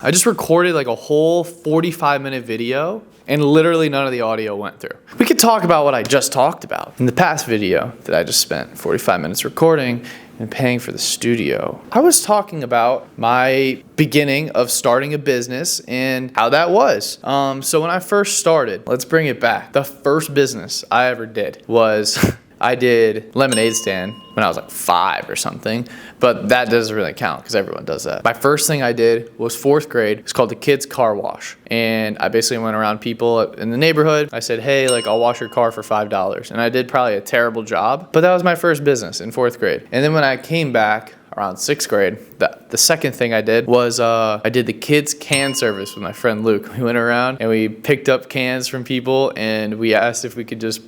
I just recorded like a whole 45-minute video and literally none of the audio went through. We could talk about what I just talked about in the past video that I just spent 45 minutes recording and paying for the studio. I was talking about my beginning of starting a business and how that was. So when I first started, let's bring it back. The first business I ever did was I did lemonade stand when I was like 5 or something, but that doesn't really count because everyone does that. My first thing I did was 4th grade. It's called the Kids Car Wash. And I basically went around people in the neighborhood. I said, hey, like I'll wash your car for $5. And I did probably a terrible job, but that was my first business in 4th grade. And then when I came back around 6th grade, the second thing I did was I did the kids can service with my friend Luke. We went around and we picked up cans from people and we asked if we could just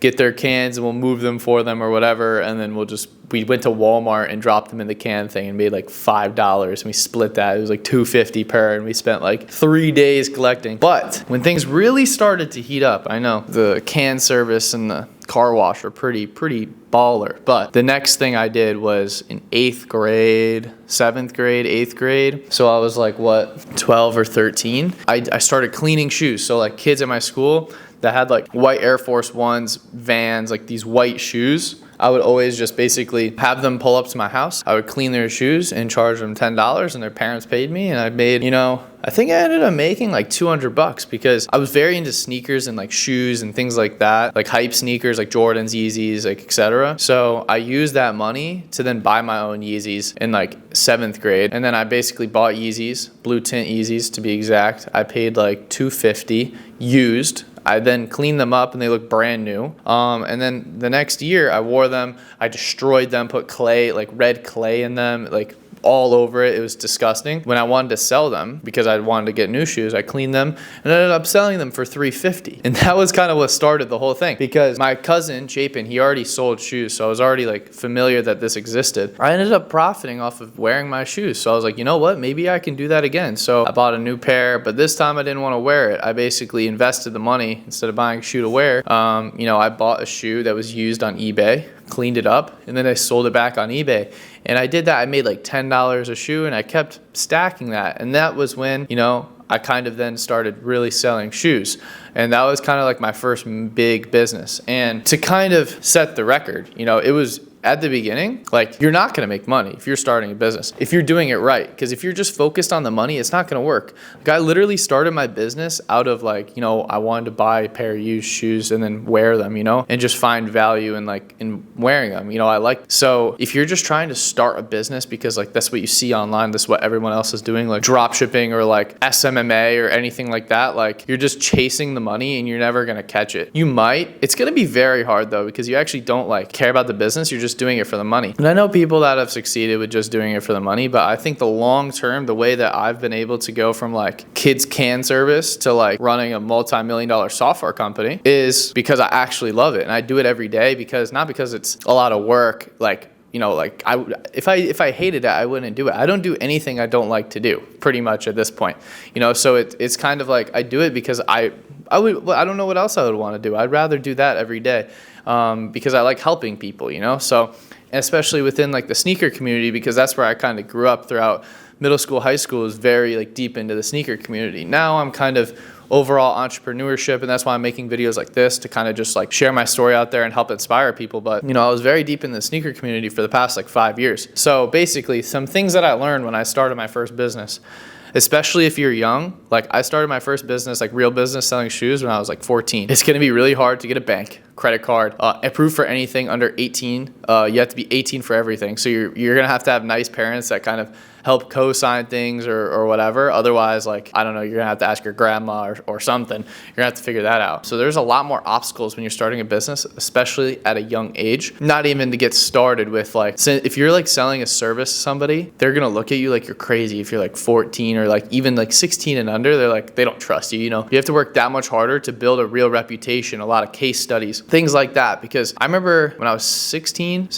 get their cans and we'll move them for them or whatever, and then we went to Walmart and dropped them in the can thing and made like $5 and we split that. It was like $2.50 per, and we spent like 3 days collecting. But when things really started to heat up, I know the can service and the car wash are pretty baller, but the next thing I did was in 8th grade, 7th grade, 8th grade. So I was like, 12 or 13. I started cleaning shoes. So like kids at my school that had like white Air Force Ones, Vans, like these white shoes, I would always just basically have them pull up to my house. I would clean their shoes and charge them $10, and their parents paid me, and I made, I think I ended up making like $200 because I was very into sneakers and like shoes and things like that, like hype sneakers, like Jordans, Yeezys, like etc. So I used that money to then buy my own Yeezys in like 7th grade, and then I basically bought Yeezys, blue tint Yeezys to be exact. I paid like $250 used. I then cleaned them up and they look brand new. And then the next year I wore them, I destroyed them, put clay, like red clay in them, like all over it. It was disgusting. When I wanted to sell them, because I wanted to get new shoes, I cleaned them and ended up selling them for $350. And that was kind of what started the whole thing, because my cousin, Chapin, he already sold shoes. So I was already like familiar that this existed. I ended up profiting off of wearing my shoes. So I was like, you know what, maybe I can do that again. So I bought a new pair, but this time I didn't want to wear it. I basically invested the money instead of buying a shoe to wear. I bought a shoe that was used on eBay, cleaned it up, and then I sold it back on eBay. And I did that. I made like $10 a shoe, and I kept stacking that. And that was when, I kind of then started really selling shoes. And that was kind of like my first big business. And to kind of set the record, it was at the beginning, like you're not going to make money if you're starting a business, if you're doing it right. Because if you're just focused on the money, it's not going to work. Like I literally started my business out of like, I wanted to buy a pair of used shoes and then wear them, and just find value in wearing them. So if you're just trying to start a business because like that's what you see online, that's what everyone else is doing, like drop shipping or like SMMA or anything like that, like you're just chasing the money and you're never going to catch it. You might. It's going to be very hard though, because you actually don't like care about the business. You're just doing it for the money. And I know people that have succeeded with just doing it for the money, but I think the long term, the way that I've been able to go from like kids can service to like running a multi-million-dollar software company is because I actually love it. And I do it every day not because it's a lot of work, if I hated it, I wouldn't do it. I don't do anything I don't like to do pretty much at this point, so it's kind of like I do it because I don't know what else I would want to do. I'd rather do that every day. Because I like helping people, so especially within like the sneaker community, because that's where I kind of grew up throughout middle school, high school, is very like deep into the sneaker community. Now I'm kind of overall entrepreneurship, and that's why I'm making videos like this to kind of just like share my story out there and help inspire people. But I was very deep in the sneaker community for the past like 5 years. So basically some things that I learned when I started my first business, especially if you're young, like I started my first business, like real business, selling shoes when I was like 14. It's gonna be really hard to get a bank, credit card, approved for anything under 18. You have to be 18 for everything. So you're gonna have nice parents that kind of help co-sign things or whatever. Otherwise, like, I don't know, you're gonna have to ask your grandma or something. You're gonna have to figure that out. So there's a lot more obstacles when you're starting a business, especially at a young age. Not even to get started with like, if you're like selling a service to somebody, they're gonna look at you like you're crazy. If you're like 14 or like even like 16 and under, they're like, they don't trust you, You have to work that much harder to build a real reputation, a lot of case studies, things like that. Because I remember when I was 16,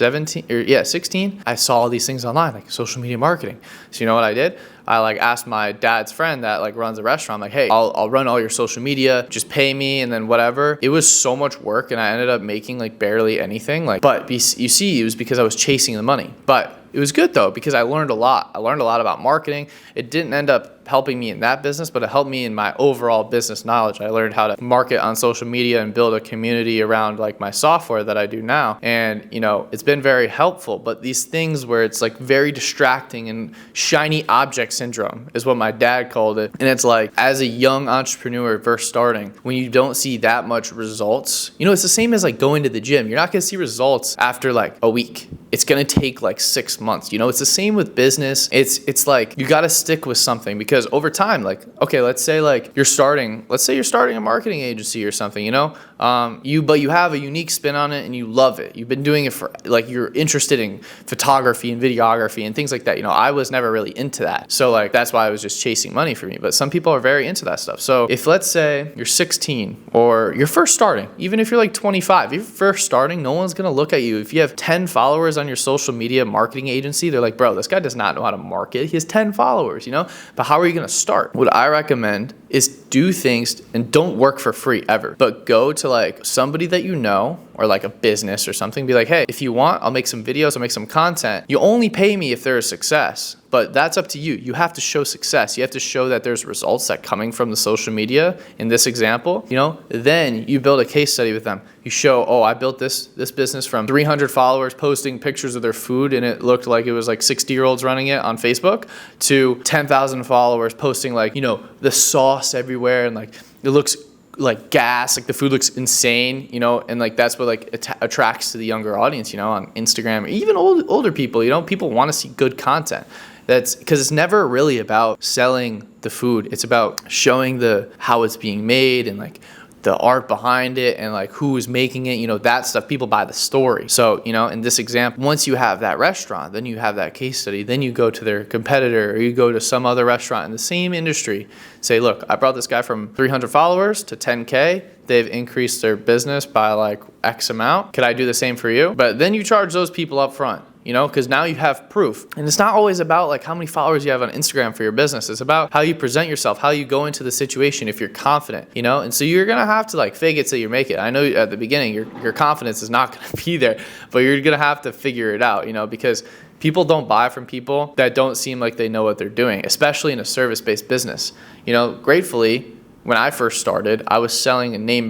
I saw all these things online, like social media marketing. So you know what I did? I like asked my dad's friend that like runs a restaurant, like, hey, I'll run all your social media, just pay me and then whatever. It was so much work and I ended up making like barely anything. But you see, it was because I was chasing the money. But it was good though, because I learned a lot. I learned a lot about marketing. It didn't end up helping me in that business, but it helped me in my overall business knowledge. I learned how to market on social media and build a community around like my software that I do now. And, you know, it's been very helpful. But these things where it's like very distracting and shiny object syndrome is what my dad called it. And it's like, as a young entrepreneur first starting, when you don't see that much results, you know, it's the same as like going to the gym. You're not going to see results after like a week. It's going to take like 6 months. You know, it's the same with business. It's like you got to stick with something, because over time, like, okay, let's say you're starting a marketing agency or something, you know, but you have a unique spin on it and you love it. You've been doing it for like, you're interested in photography and videography and things like that. You know, I was never really into that. So like, that's why I was just chasing money for me. But some people are very into that stuff. So if let's say you're 16 or you're first starting, even if you're like 25, if you're first starting, no one's going to look at you. If you have 10 followers on your social media marketing agency, they're like, bro, this guy does not know how to market. He has 10 followers, you know, but how are you going to start? What I recommend is do things and don't work for free ever, but go to like somebody that you know, or like a business or something, be like, hey, if you want, I'll make some videos, I'll make some content. You only pay me if they're a success, but that's up to you. You have to show success. You have to show that there's results that coming from the social media in this example, you know, then you build a case study with them. You show, oh, I built this business from 300 followers posting pictures of their food and it looked like it was like 60-year-olds running it on Facebook, to 10,000 followers posting like, you know, the sauce everywhere and like it looks like gas, like the food looks insane, you know, and like that's what like attracts to the younger audience, you know, on Instagram, even older people, you know, people want to see good content. That's because it's never really about selling the food. It's about showing how it's being made and like the art behind it and like who is making it, you know, that stuff. People buy the story. So, you know, in this example, once you have that restaurant, then you have that case study, then you go to their competitor or you go to some other restaurant in the same industry, say, look, I brought this guy from 300 followers to 10K. They've increased their business by like X amount. Could I do the same for you? But then you charge those people up front, you know, because now you have proof. And it's not always about like how many followers you have on Instagram for your business. It's about how you present yourself, how you go into the situation if you're confident, you know? And so you're going to have to like fake it till you make it. I know at the beginning, your confidence is not going to be there, but you're going to have to figure it out, you know, because people don't buy from people that don't seem like they know what they're doing, especially in a service-based business. You know, gratefully, when I first started, I was selling a name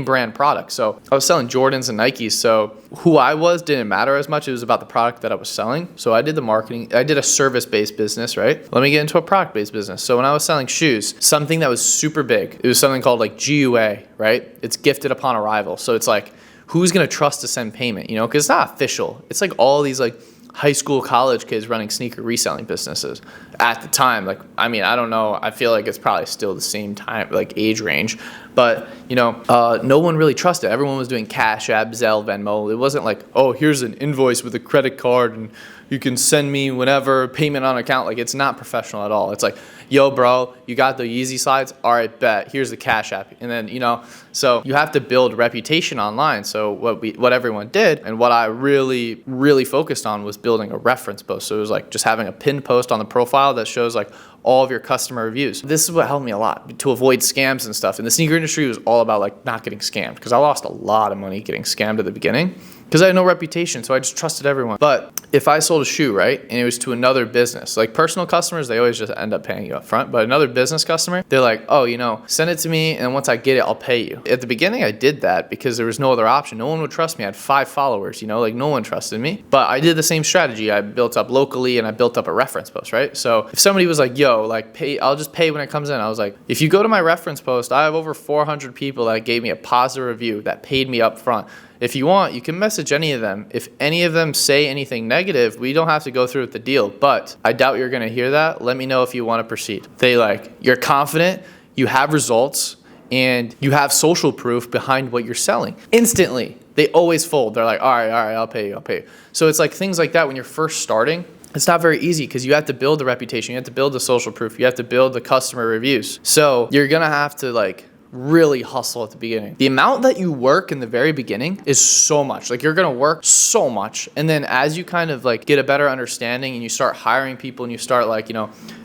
brand product. So I was selling Jordans and Nikes. So who I was didn't matter as much. It was about the product that I was selling. So I did the marketing. I did a service-based business, right? Let me get into a product-based business. So when I was selling shoes, something that was super big, it was something called like GUA, right? It's gifted upon arrival. So it's like, who's going to trust to send payment, you know? Because it's not official. It's like all these like high school, college kids running sneaker reselling businesses at the time. Like, I mean, I don't know. I feel like it's probably still the same time, like age range, but you know, no one really trusted. Everyone was doing Cash App, Zelle, Venmo. It wasn't like, oh, here's an invoice with a credit card and you can send me whenever, payment on account. Like, it's not professional at all. It's like, yo, bro, you got the Yeezy slides? All right, bet. Here's the Cash App. And then, you know, so you have to build reputation online. So what everyone did, and what I really, really focused on, was building a reference post. So it was like just having a pinned post on the profile that shows like all of your customer reviews. This is what helped me a lot to avoid scams and stuff. And the sneaker industry was all about like not getting scammed, because I lost a lot of money getting scammed at the beginning because I had no reputation. So I just trusted everyone. But if I sold a shoe, right, and it was to another business, like personal customers, they always just end up paying you up front. But another business customer, they're like, oh, you know, send it to me, and once I get it, I'll pay you. At the beginning, I did that because there was no other option. No one would trust me. I had 5 followers, you know, like no one trusted me. But I did the same strategy. I built up locally and I built up a reference post, right? So if somebody was like, yo, like pay, I'll just pay when it comes in. I was like, if you go to my reference post, I have over 400 people that gave me a positive review that paid me up front. If you want, you can message any of them. If any of them say anything negative, we don't have to go through with the deal, but I doubt you're going to hear that. Let me know if you want to proceed. They like, you're confident, you have results, and you have social proof behind what you're selling. Instantly, they always fold. They're like, all right, I'll pay you. So it's like things like that when you're first starting. It's not very easy because you have to build the reputation. You have to build the social proof. You have to build the customer reviews. So you're going to have to like really hustle at the beginning. The amount that you work in the very beginning is so much. Like, you're gonna work so much. And then as you kind of like get a better understanding and you start hiring people and you start like,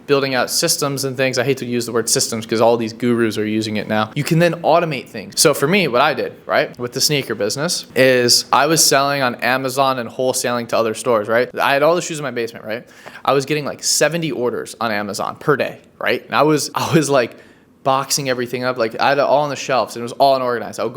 building out systems and things. I hate to use the word systems because all these gurus are using it now. You can then automate things. So for me, what I did, right, with the sneaker business is I was selling on Amazon and wholesaling to other stores, right? I had all the shoes in my basement, right? I was getting like 70 orders on Amazon per day, right? And I was like boxing everything up. Like, I had it all on the shelves and it was all unorganized. I would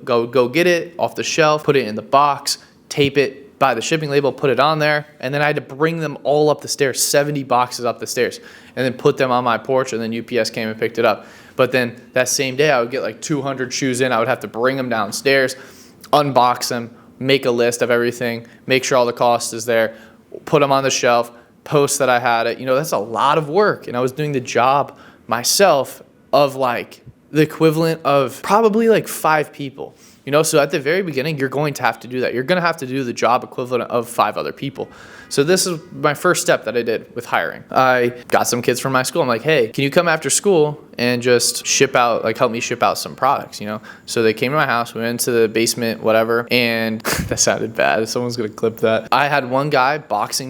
go get it off the shelf, put it in the box, tape it, buy the shipping label, put it on there, and then I had to bring them all up the stairs, 70 boxes up the stairs, and then put them on my porch, and then UPS came and picked it up. But then that same day, I would get like 200 shoes in. I would have to bring them downstairs, unbox them, make a list of everything, make sure all the cost is there, put them on the shelf, post that I had it. That's a lot of work, and I was doing the job myself of like the equivalent of probably like 5 people. So at the very beginning, you're going to have to do that. You're going to have to do the job equivalent of 5 other people. So this is my first step that I did with hiring. I got some kids from my school. I'm like, hey, can you come after school and just help me ship out some products, So they came to my house, we went into the basement, whatever, and that sounded bad. Someone's going to clip that. I had one guy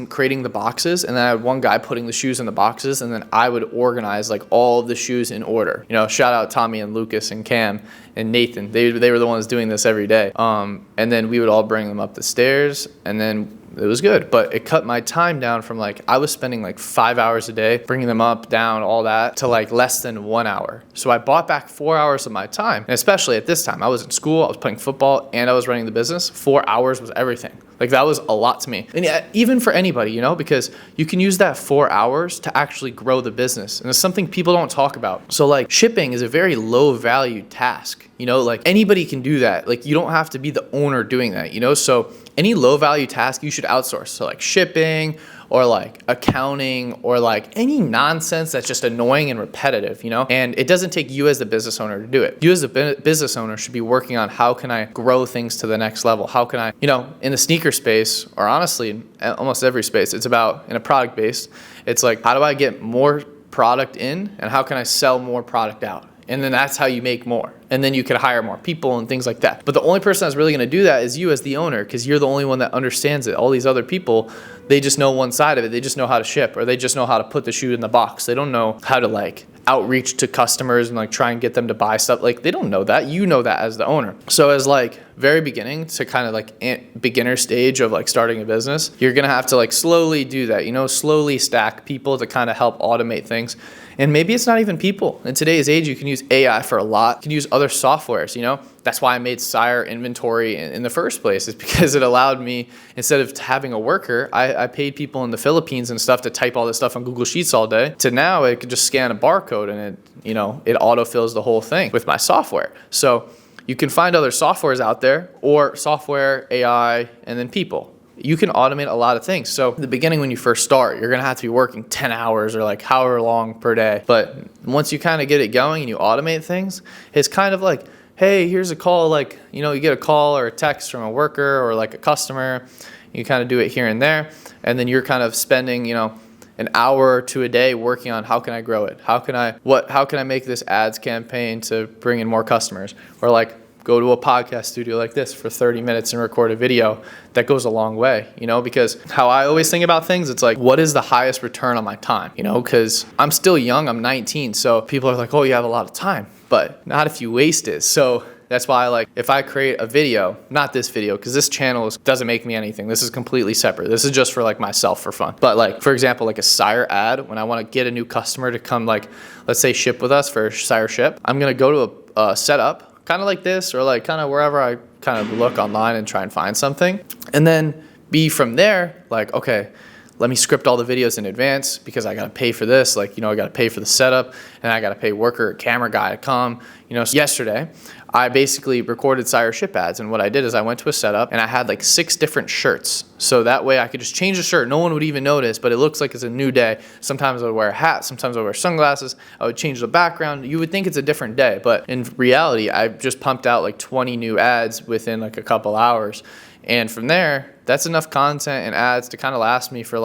creating the boxes, and then I had one guy putting the shoes in the boxes, and then I would organize like all of the shoes in order. Shout out Tommy and Lucas and Cam and Nathan. They were the ones doing this every day. And then we would all bring them up the stairs, and then it was good, but it cut my time down from like, I was spending like 5 hours a day, bringing them up, down, all that, to like less than 1 hour. So I bought back 4 hours of my time. And especially at this time, I was in school, I was playing football, and I was running the business. 4 hours was everything. Like, that was a lot to me. And yeah, even for anybody, because you can use that 4 hours to actually grow the business. And it's something people don't talk about. So like, shipping is a very low value task, like anybody can do that. Like, you don't have to be the owner doing that, So any low value task you should outsource. So like shipping or like accounting or like any nonsense that's just annoying and repetitive, and it doesn't take you as the business owner to do it. You as a business owner should be working on how can I grow things to the next level? How can I, in the sneaker space, or honestly in almost every space, it's about, in a product based, it's like, how do I get more product in and how can I sell more product out? And then that's how you make more. And then you can hire more people and things like that. But the only person that's really going to do that is you as the owner, because you're the only one that understands it. All these other people, they just know one side of it. They just know how to ship, or they just know how to put the shoe in the box. They don't know how to like outreach to customers and like try and get them to buy stuff. Like, they don't know that. You know that as the owner. So as like very beginning to kind of like beginner stage of like starting a business, you're going to have to like slowly do that, slowly stack people to kind of help automate things. And maybe it's not even people. In today's age, you can use AI for a lot. You can use other softwares, That's why I made Sire Inventory in the first place, is because it allowed me, instead of having a worker, I paid people in the Philippines and stuff to type all this stuff on Google Sheets all day, to now it could just scan a barcode and it autofills the whole thing with my software. So you can find other softwares out there, or software, AI, and then people. You can automate a lot of things. So in the beginning, when you first start, you're going to have to be working 10 hours or like however long per day. But once you kind of get it going and you automate things, it's kind of like, hey, here's a call. Like, you get a call or a text from a worker or like a customer. You kind of do it here and there. And then you're kind of spending, an hour to a day working on how can I grow it? How can I make this ads campaign to bring in more customers? Or like, go to a podcast studio like this for 30 minutes and record a video. That goes a long way, because how I always think about things, it's like, what is the highest return on my time? Because I'm still young, I'm 19, so people are like, oh, you have a lot of time, but not if you waste it. So that's why if I create a video, not this video, because this channel doesn't make me anything. This is completely separate. This is just for myself for fun. But for example, a Sire ad, when I want to get a new customer to come let's say ship with us for Sire Ship, I'm going to go to a setup, kind of like this, or kind of wherever I kind of look online and try and find something. And then be from there, okay, let me script all the videos in advance because I got to pay for this. I got to pay for the setup, and I got to pay worker, camera guy to come. So yesterday, I basically recorded Sire Ship ads. And what I did is I went to a setup and I had 6 different shirts. So that way I could just change the shirt. No one would even notice, but it looks like it's a new day. Sometimes I would wear a hat. Sometimes I would wear sunglasses. I would change the background. You would think it's a different day, but in reality, I just pumped out 20 new ads within a couple hours. And from there, that's enough content and ads to kind of last me for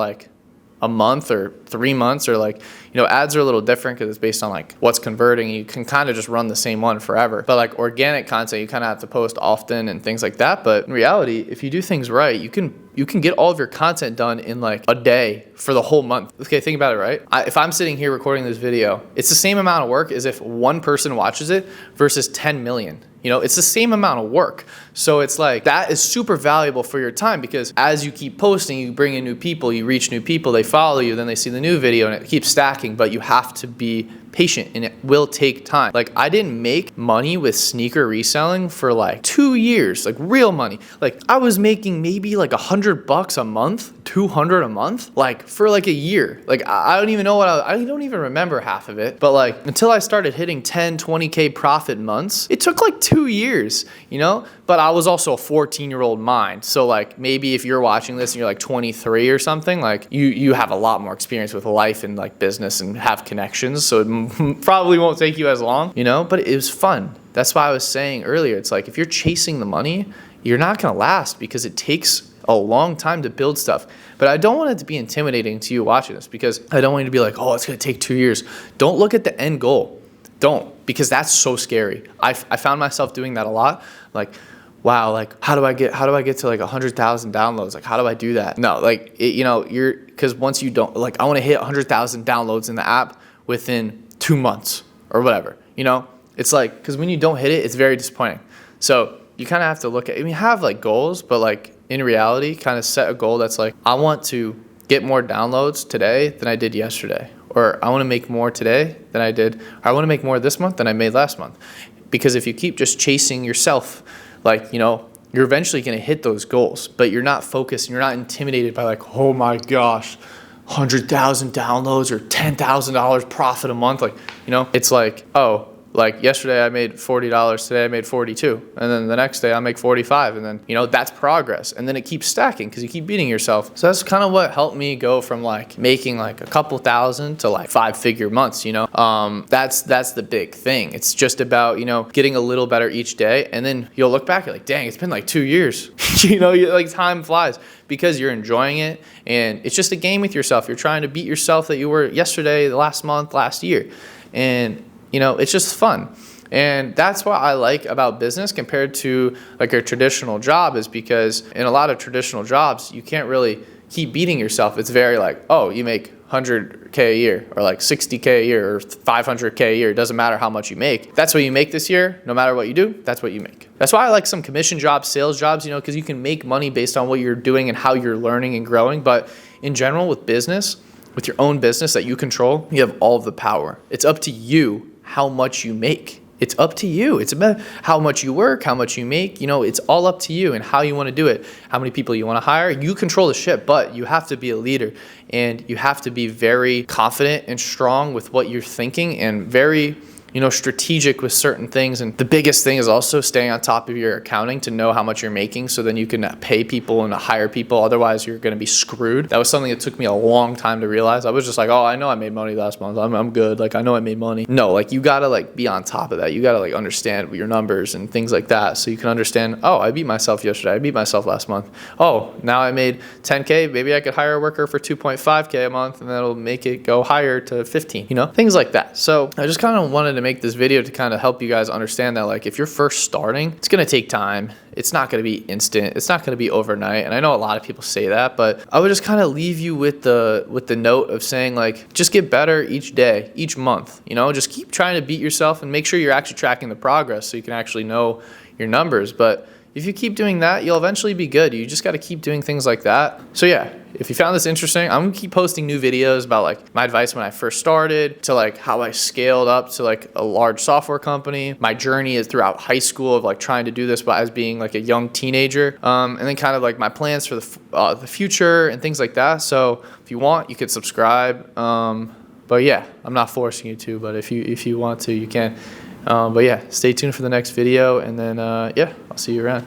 a month or 3 months, or like, ads are a little different because it's based on like what's converting. You can kind of just run the same one forever. But like organic content, you kind of have to post often and things like that. But in reality, if you do things right, you can get all of your content done in like a day for the whole month. Okay, think about it, right? If I'm sitting here recording this video, it's the same amount of work as if one person watches it versus 10 million. It's the same amount of work. So it's like, that is super valuable for your time, because as you keep posting, you bring in new people, you reach new people, they follow you, then they see the new video, and it keeps stacking. But you have to be patient, and it will take time. Like, I didn't make money with sneaker reselling for like 2 years, like real money. Like, I was making maybe like $100 a month, 200 a month, like for like a year. Like, I don't even know I don't even remember half of it. But like, until I started hitting 10, 20K profit months, it took like 2 years, But I was also a 14-year-old mind. So like, maybe if you're watching this and you're like 23 or something, like you have a lot more experience with life and like business and have connections. So it probably won't take you as long, but it was fun. That's why I was saying earlier, it's like, if you're chasing the money, you're not going to last, because it takes a long time to build stuff. But I don't want it to be intimidating to you watching this, because I don't want you to be like, oh, it's going to take 2 years. Don't look at the end goal. Don't, because that's so scary. I found myself doing that a lot. Like, wow, like how do I get to like 100,000 downloads? Like, how do I do that? No, like because once you don't, like, I want to hit 100,000 downloads in the app within 2 months or whatever. It's like, because when you don't hit it, it's very disappointing. So you kind of have to look at, have like goals, but like in reality, kind of set a goal that's like, I want to get more downloads today than I did yesterday. Or I want to make more today than I did. Or I want to make more this month than I made last month. Because if you keep just chasing yourself, like, you're eventually going to hit those goals, but you're not focused, and you're not intimidated by like, oh my gosh, 100,000 downloads or $10,000 profit a month. Like, it's like, oh, like yesterday I made $40, today I made 42, and then the next day I make 45, and then, that's progress. And then it keeps stacking because you keep beating yourself. So that's kind of what helped me go from like making like a couple thousand to like 5-figure months, That's the big thing. It's just about, getting a little better each day, and then you'll look back, you're like, dang, it's been like 2 years. Like time flies because you're enjoying it, and it's just a game with yourself. You're trying to beat yourself that you were yesterday, the last month, last year. And it's just fun. And that's what I like about business compared to like a traditional job, is because in a lot of traditional jobs, you can't really keep beating yourself. It's very like, oh, you make 100K a year, or like 60K a year, or 500K a year. It doesn't matter how much you make. That's what you make this year. No matter what you do, that's what you make. That's why I like some commission jobs, sales jobs, because you can make money based on what you're doing and how you're learning and growing. But in general, with business, with your own business that you control, you have all of the power. It's up to you how much you make. It's up to you. It's about how much you work, how much you make. It's all up to you and how you want to do it, how many people you want to hire. You control the ship, but you have to be a leader, and you have to be very confident and strong with what you're thinking, and very strategic with certain things. And the biggest thing is also staying on top of your accounting to know how much you're making, so then you can pay people and hire people. Otherwise, you're going to be screwed. That was something that took me a long time to realize. I was just like, oh, I know I made money last month. I'm good. Like, I know I made money. No, like, you got to like be on top of that. You got to like understand your numbers and things like that, so you can understand, oh, I beat myself yesterday. I beat myself last month. Oh, now I made 10K. Maybe I could hire a worker for 2.5K a month, and that'll make it go higher to 15, things like that. So I just kind of wanted to make this video to kind of help you guys understand that, like, if you're first starting, it's going to take time. It's not going to be instant. It's not going to be overnight. And I know a lot of people say that, but I would just kind of leave you with the note of saying, like, just get better each day, each month, just keep trying to beat yourself, and make sure you're actually tracking the progress so you can actually know your numbers. But if you keep doing that, you'll eventually be good. You just got to keep doing things like that. So yeah, if you found this interesting, I'm going to keep posting new videos about like my advice when I first started, to like how I scaled up to like a large software company. My journey is throughout high school of like trying to do this, but as being like a young teenager, and then kind of like my plans for the future and things like that. So if you want, you could subscribe. But yeah, I'm not forcing you to, but if you want to, you can. But yeah, stay tuned for the next video, and then yeah, I'll see you around.